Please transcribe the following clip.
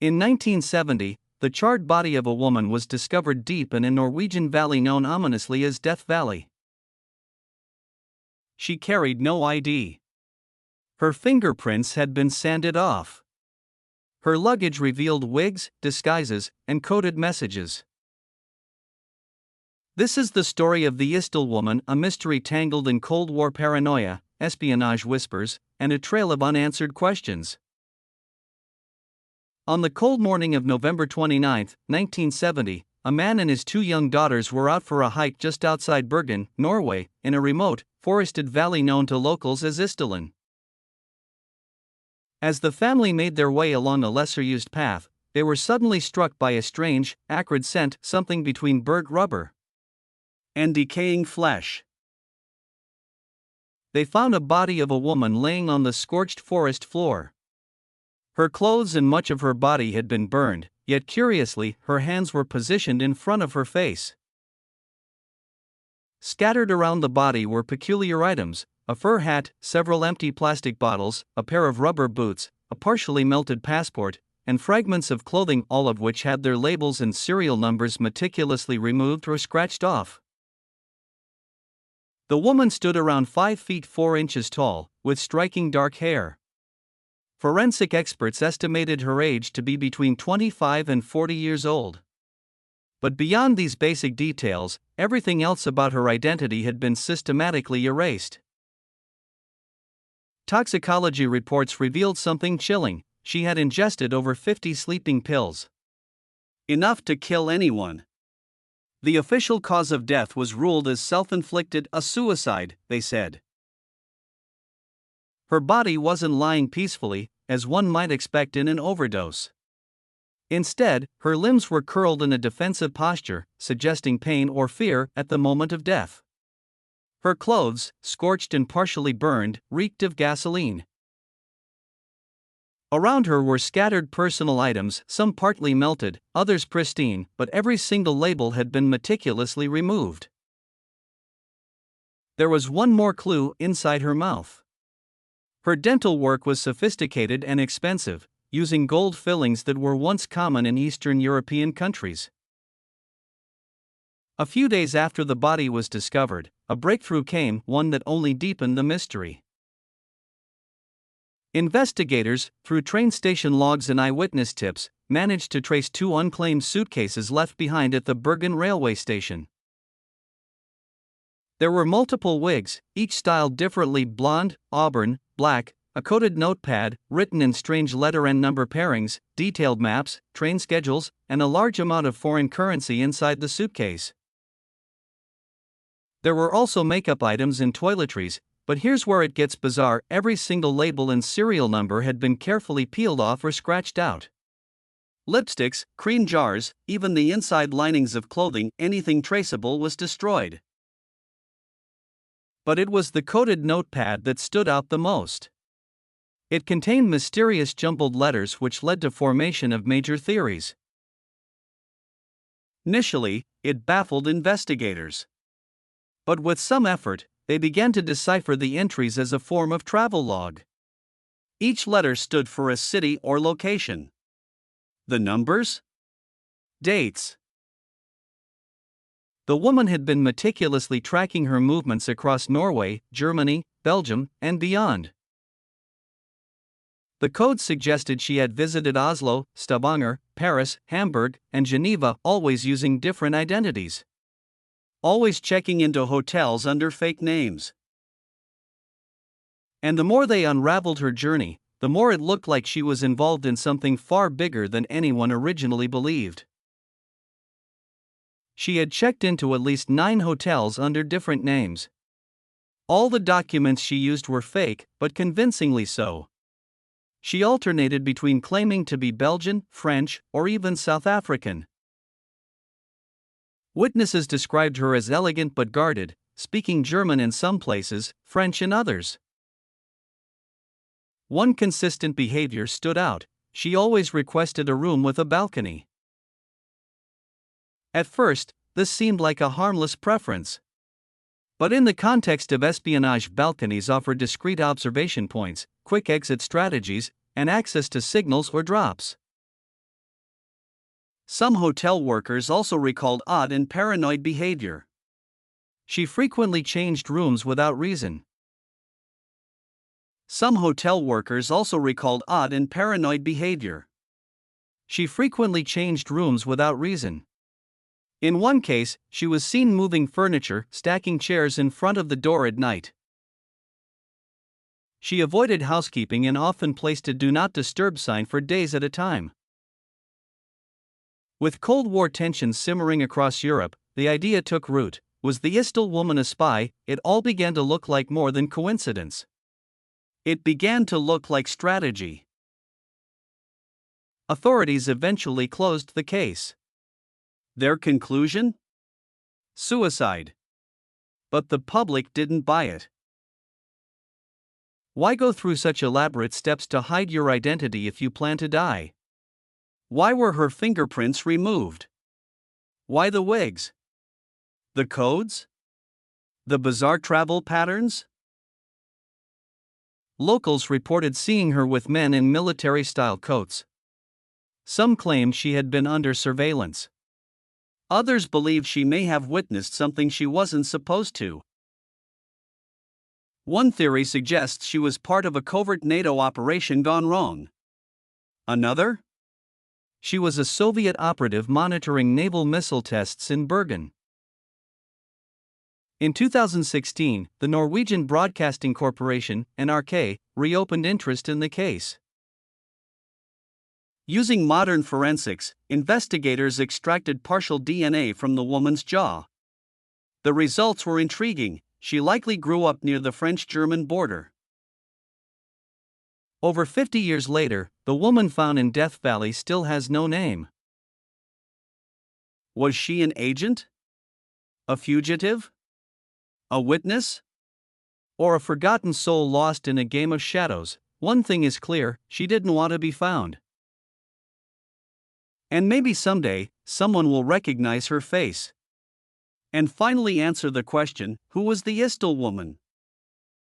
In 1970, the charred body of a woman was discovered deep in a Norwegian valley known ominously as Death Valley. She carried no ID. Her fingerprints had been sanded off. Her luggage revealed wigs, disguises, and coded messages. This is the story of the Isdal Woman, a mystery tangled in Cold War paranoia, espionage whispers, and a trail of unanswered questions. On the cold morning of November 29, 1970, a man and his two young daughters were out for a hike just outside Bergen, Norway, in a remote, forested valley known to locals as Isdalen. As the family made their way along a lesser-used path, they were suddenly struck by a strange, acrid scent, something between burnt rubber and decaying flesh. They found a body of a woman laying on the scorched forest floor. Her clothes and much of her body had been burned, yet curiously, her hands were positioned in front of her face. Scattered around the body were peculiar items: a fur hat, several empty plastic bottles, a pair of rubber boots, a partially melted passport, and fragments of clothing, all of which had their labels and serial numbers meticulously removed or scratched off. The woman stood around 5 feet 4 inches tall, with striking dark hair. Forensic experts estimated her age to be between 25 and 40 years old. But beyond these basic details, everything else about her identity had been systematically erased. Toxicology reports revealed something chilling: she had ingested over 50 sleeping pills. Enough to kill anyone. The official cause of death was ruled as self-inflicted, a suicide, they said. Her body wasn't lying peacefully, as one might expect in an overdose. Instead, her limbs were curled in a defensive posture, suggesting pain or fear at the moment of death. Her clothes, scorched and partially burned, reeked of gasoline. Around her were scattered personal items, some partly melted, others pristine, but every single label had been meticulously removed. There was one more clue: inside her mouth. Her dental work was sophisticated and expensive, using gold fillings that were once common in Eastern European countries. A few days after the body was discovered, a breakthrough came, one that only deepened the mystery. Investigators, through train station logs and eyewitness tips, managed to trace 2 unclaimed suitcases left behind at the Bergen railway station. There were multiple wigs, each styled differently: blonde, auburn, black, a coded notepad, written in strange letter and number pairings, detailed maps, train schedules, and a large amount of foreign currency inside the suitcase. There were also makeup items and toiletries, but here's where it gets bizarre: every single label and serial number had been carefully peeled off or scratched out. Lipsticks, cream jars, even the inside linings of clothing, anything traceable was destroyed. But it was the coded notepad that stood out the most. It contained mysterious jumbled letters which led to formation of major theories. Initially, it baffled investigators. But with some effort, they began to decipher the entries as a form of travel log. Each letter stood for a city or location. The numbers? Dates. The woman had been meticulously tracking her movements across Norway, Germany, Belgium, and beyond. The codes suggested she had visited Oslo, Stavanger, Paris, Hamburg, and Geneva, always using different identities. Always checking into hotels under fake names. And the more they unraveled her journey, the more it looked like she was involved in something far bigger than anyone originally believed. She had checked into at least 9 hotels under different names. All the documents she used were fake, but convincingly so. She alternated between claiming to be Belgian, French, or even South African. Witnesses described her as elegant but guarded, speaking German in some places, French in others. One consistent behavior stood out: she always requested a room with a balcony. At first, this seemed like a harmless preference. But in the context of espionage, balconies offer discreet observation points, quick exit strategies, and access to signals or drops. Some hotel workers also recalled odd and paranoid behavior. She frequently changed rooms without reason. Some hotel workers also recalled odd and paranoid behavior. She frequently changed rooms without reason. In one case, she was seen moving furniture, stacking chairs in front of the door at night. She avoided housekeeping and often placed a do not disturb sign for days at a time. With Cold War tensions simmering across Europe, the idea took root. Was the Isdal woman a spy? It all began to look like more than coincidence. It began to look like strategy. Authorities eventually closed the case. Their conclusion? Suicide. But the public didn't buy it. Why go through such elaborate steps to hide your identity if you plan to die? Why were her fingerprints removed? Why the wigs? The codes? The bizarre travel patterns? Locals reported seeing her with men in military-style coats. Some claimed she had been under surveillance. Others believed she may have witnessed something she wasn't supposed to. One theory suggests she was part of a covert NATO operation gone wrong. Another? She was a Soviet operative monitoring naval missile tests in Bergen. In 2016, the Norwegian Broadcasting Corporation, NRK, reopened interest in the case. Using modern forensics, investigators extracted partial DNA from the woman's jaw. The results were intriguing. She likely grew up near the French-German border. Over 50 years later, the woman found in Death Valley still has no name. Was she an agent? A fugitive? A witness? Or a forgotten soul lost in a game of shadows? One thing is clear, she didn't want to be found. And maybe someday, someone will recognize her face. And finally answer the question, who was the Isdal woman?